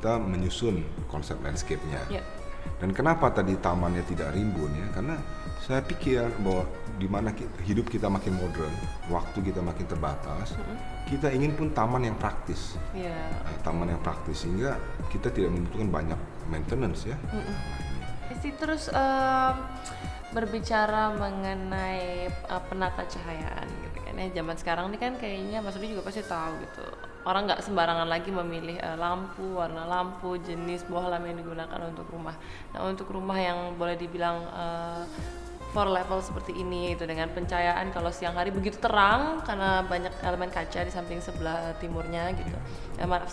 kita menyusun konsep landscape-nya. Yeah. Dan kenapa tadi tamannya tidak rimbun ya? Karena saya pikir bahwa di mana hidup kita makin modern, waktu kita makin terbatas, kita ingin pun taman yang praktis. Yeah. Taman yang praktis sehingga kita tidak membutuhkan banyak maintenance ya. Terus berbicara mengenai penata cahayaan gitu kan ya, zaman sekarang ini kan kayaknya Mas Rudi juga pasti tahu gitu, orang nggak sembarangan lagi memilih lampu, warna lampu, jenis bohlam yang digunakan untuk rumah. Nah untuk rumah yang boleh dibilang 4 level seperti ini itu dengan pencahayaan kalau siang hari begitu terang karena banyak elemen kaca di samping sebelah timurnya gitu,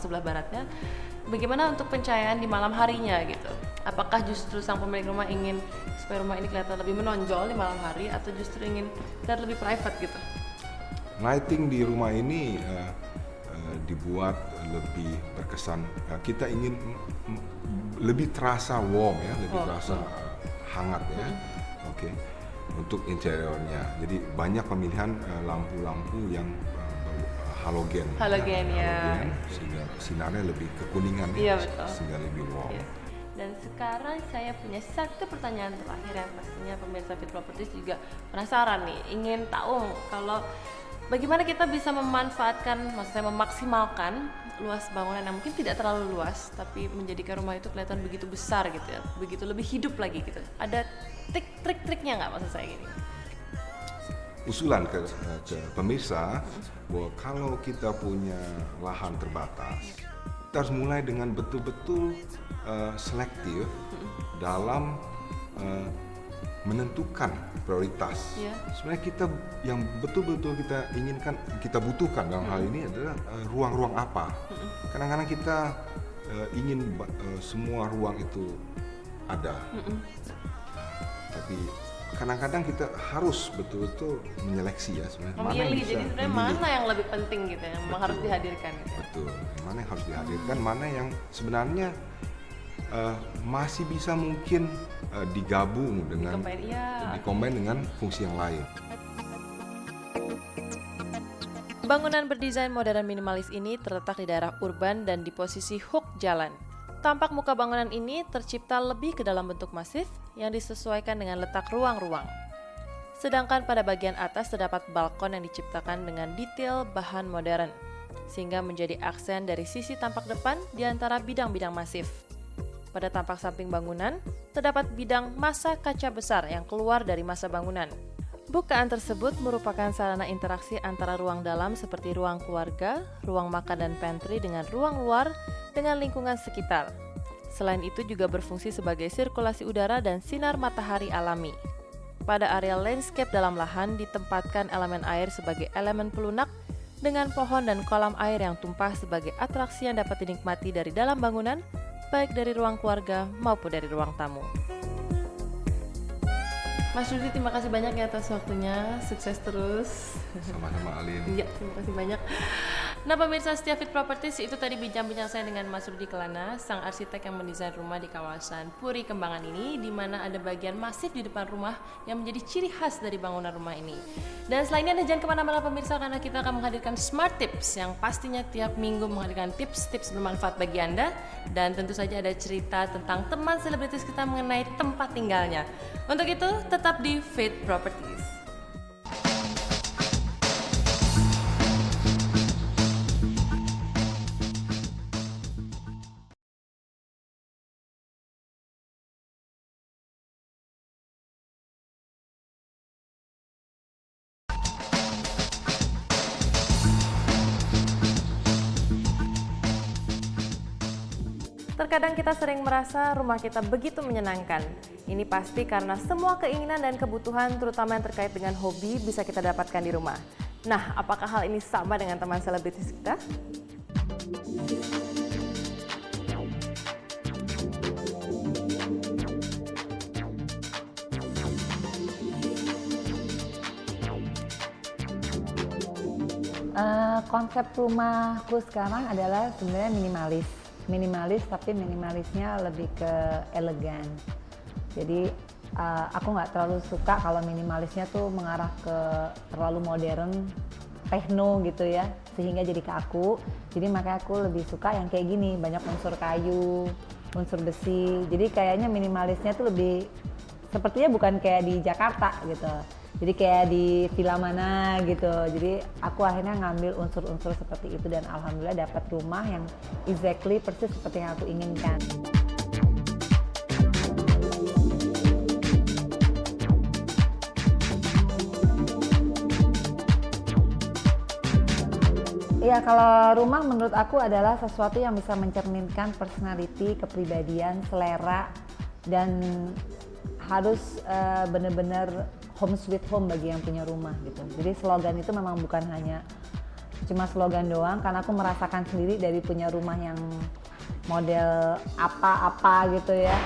sebelah baratnya. Bagaimana untuk pencahayaan di malam harinya gitu? Apakah justru sang pemilik rumah ingin supaya rumah ini kelihatan lebih menonjol di malam hari atau justru ingin terlihat lebih private gitu? Lighting di rumah ini dibuat lebih berkesan. Kita ingin lebih terasa warm ya, lebih terasa hangat ya. Oke. Untuk interiornya. Jadi banyak pemilihan lampu-lampu yang halogen ya. Sehingga sinarnya lebih kekuningan ya, sehingga lebih warm. Ya. Dan sekarang saya punya satu pertanyaan terakhir yang pastinya pemirsa Fit Properties juga penasaran nih, ingin tahu kalau bagaimana kita bisa memanfaatkan, maksudnya memaksimalkan luas bangunan yang mungkin tidak terlalu luas tapi menjadikan rumah itu kelihatan begitu besar gitu ya, begitu lebih hidup lagi gitu. Ada trik-triknya nggak maksud saya gini? Usulan ke pemirsa bahwa kalau kita punya lahan terbatas, kita harus mulai dengan betul-betul selektif dalam menentukan prioritas. Sebenarnya kita yang betul-betul kita inginkan, kita butuhkan dalam hal ini adalah ruang-ruang apa. Kadang-kadang kita ingin semua ruang itu ada, tapi kadang-kadang kita harus betul-betul menyeleksi ya sebenarnya. Memilih, jadi sebenarnya mana yang lebih penting gitu yang memang harus dihadirkan gitu. Betul, mana yang harus dihadirkan, mana yang sebenarnya masih bisa mungkin digabung dengan dikombin dengan fungsi yang lain. Bangunan berdesain modern minimalis ini terletak di daerah urban dan di posisi hook jalan. Tampak muka bangunan ini tercipta lebih ke dalam bentuk masif yang disesuaikan dengan letak ruang-ruang. Sedangkan pada bagian atas terdapat balkon yang diciptakan dengan detail bahan modern, sehingga menjadi aksen dari sisi tampak depan di antara bidang-bidang masif. Pada tampak samping bangunan, terdapat bidang massa kaca besar yang keluar dari massa bangunan. Bukaan tersebut merupakan sarana interaksi antara ruang dalam seperti ruang keluarga, ruang makan dan pantry dengan ruang luar dengan lingkungan sekitar. Selain itu juga berfungsi sebagai sirkulasi udara dan sinar matahari alami. Pada area landscape dalam lahan ditempatkan elemen air sebagai elemen pelunak dengan pohon dan kolam air yang tumpah sebagai atraksi yang dapat dinikmati dari dalam bangunan, baik dari ruang keluarga maupun dari ruang tamu. Mas Rudi, terima kasih banyak ya atas waktunya. Sukses terus. Sama-sama Alin. Iya, terima kasih banyak. Nah pemirsa setia Fit Properties, itu tadi bincang-bincang saya dengan Mas Rudi Kelana, sang arsitek yang mendesain rumah di kawasan Puri Kembangan ini, di mana ada bagian masif di depan rumah yang menjadi ciri khas dari bangunan rumah ini. Dan selain ini Anda jangan kemana-mana pemirsa, karena kita akan menghadirkan Smart Tips yang pastinya tiap minggu menghadirkan tips-tips bermanfaat bagi Anda. Dan tentu saja ada cerita tentang teman selebritis kita mengenai tempat tinggalnya. Untuk itu tetap di Fit Properties. Terkadang kita sering merasa rumah kita begitu menyenangkan. Ini pasti karena semua keinginan dan kebutuhan, terutama yang terkait dengan hobi, bisa kita dapatkan di rumah. Nah, apakah hal ini sama dengan teman selebritis kita? Konsep rumahku sekarang adalah sebenarnya minimalis tapi minimalisnya lebih ke elegan. Jadi aku nggak terlalu suka kalau minimalisnya tuh mengarah ke terlalu modern techno gitu ya, sehingga jadi kaku. Jadi makanya aku lebih suka yang kayak gini, banyak unsur kayu, unsur besi. Jadi kayaknya minimalisnya tuh lebih sepertinya bukan kayak di Jakarta gitu. Jadi kayak di villa mana gitu. Jadi aku akhirnya ngambil unsur-unsur seperti itu dan alhamdulillah dapat rumah yang exactly persis seperti yang aku inginkan. Ya, kalau rumah menurut aku adalah sesuatu yang bisa mencerminkan personality, kepribadian, selera, dan harus benar-benar home sweet home bagi yang punya rumah gitu. Jadi slogan itu memang bukan hanya cuma slogan doang, karena aku merasakan sendiri dari punya rumah yang model apa-apa gitu ya.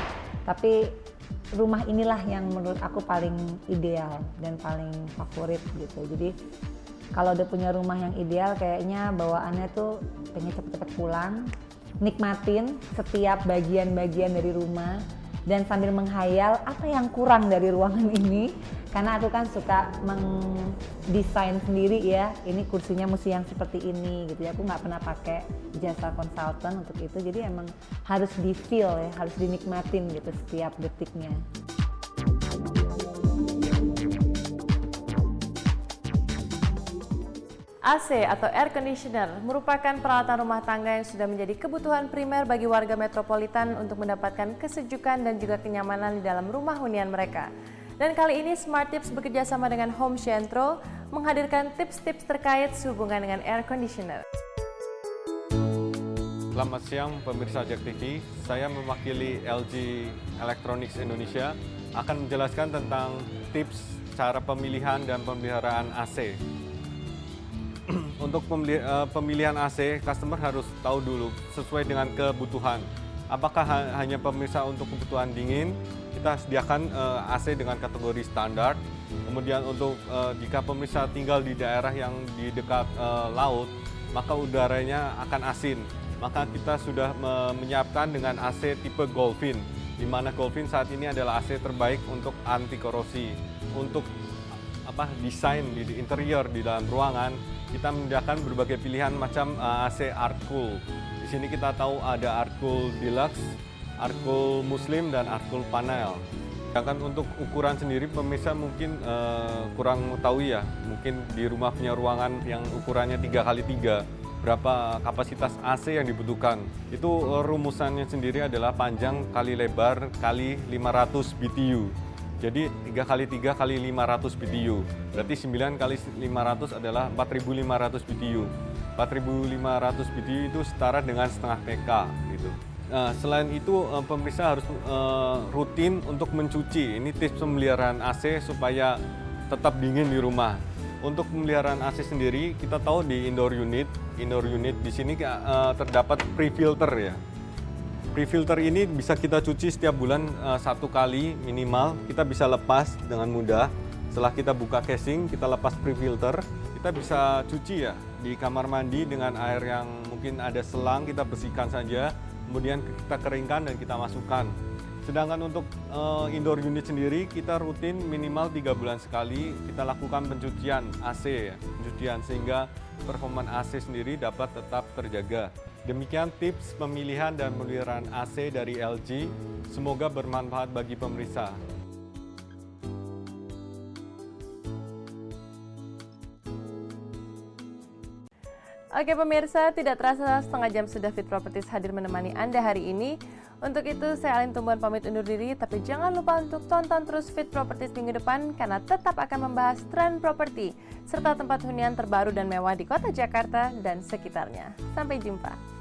Tapi rumah inilah yang menurut aku paling ideal dan paling favorit gitu. Jadi kalau udah punya rumah yang ideal, kayaknya bawaannya tuh pengen cepet-cepet pulang, nikmatin setiap bagian-bagian dari rumah, dan sambil menghayal apa yang kurang dari ruangan ini. Karena aku kan suka mendesain sendiri ya, ini kursinya mesti yang seperti ini gitu ya. Aku nggak pernah pakai jasa konsultan untuk itu, jadi emang harus di-feel ya, harus dinikmatin gitu setiap detiknya. AC atau air conditioner merupakan peralatan rumah tangga yang sudah menjadi kebutuhan primer bagi warga metropolitan untuk mendapatkan kesejukan dan juga kenyamanan di dalam rumah hunian mereka. Dan kali ini Smart Tips bekerja sama dengan Home Centro menghadirkan tips-tips terkait sehubungan dengan air conditioner. Selamat siang pemirsa JEK TV, saya mewakili LG Electronics Indonesia akan menjelaskan tentang tips cara pemilihan dan pemeliharaan AC. Untuk pemilihan AC, customer harus tahu dulu sesuai dengan kebutuhan. Apakah hanya pemirsa untuk kebutuhan dingin, kita sediakan AC dengan kategori standar. Kemudian untuk jika pemirsa tinggal di daerah yang di dekat laut, maka udaranya akan asin. Maka kita sudah menyiapkan dengan AC tipe Golfin, di mana Golfin saat ini adalah AC terbaik untuk anti korosi. Untuk desain di interior di dalam ruangan, kita menyediakan berbagai pilihan macam AC Artcool. Di sini kita tahu ada Artcool Deluxe, Artcool Muslim, dan Artcool Panel. Sedangkan untuk ukuran sendiri pemirsa mungkin kurang tahu ya, mungkin di rumah punya ruangan yang ukurannya 3x3, berapa kapasitas AC yang dibutuhkan. Itu rumusannya sendiri adalah panjang kali lebar kali 500 BTU. Jadi 3x3 kali 500 BTU, berarti 9 kali 500 adalah 4.500 BTU. 4.500 BTU itu setara dengan setengah PK gitu. Nah, selain itu pemirsa harus rutin untuk mencuci. Ini tips pemeliharaan AC supaya tetap dingin di rumah. Untuk pemeliharaan AC sendiri, kita tahu di indoor unit di sini terdapat pre-filter ya. Pre-filter ini bisa kita cuci setiap bulan 1 kali minimal. Kita bisa lepas dengan mudah. Setelah kita buka casing, kita lepas pre-filter. Kita bisa cuci ya di kamar mandi dengan air yang mungkin ada selang, kita bersihkan saja. Kemudian kita keringkan dan kita masukkan. Sedangkan untuk indoor unit sendiri, kita rutin minimal 3 bulan sekali kita lakukan pencucian AC ya. Pencucian sehingga performa AC sendiri dapat tetap terjaga. Demikian tips pemilihan dan pemeliharaan AC dari LG. Semoga bermanfaat bagi pemirsa. Oke pemirsa, tidak terasa setengah jam sudah Fit Properties hadir menemani Anda hari ini. Untuk itu saya Alin Tumbuhan pamit undur diri, tapi jangan lupa untuk tonton terus Fit Properties minggu depan karena tetap akan membahas tren properti serta tempat hunian terbaru dan mewah di kota Jakarta dan sekitarnya. Sampai jumpa.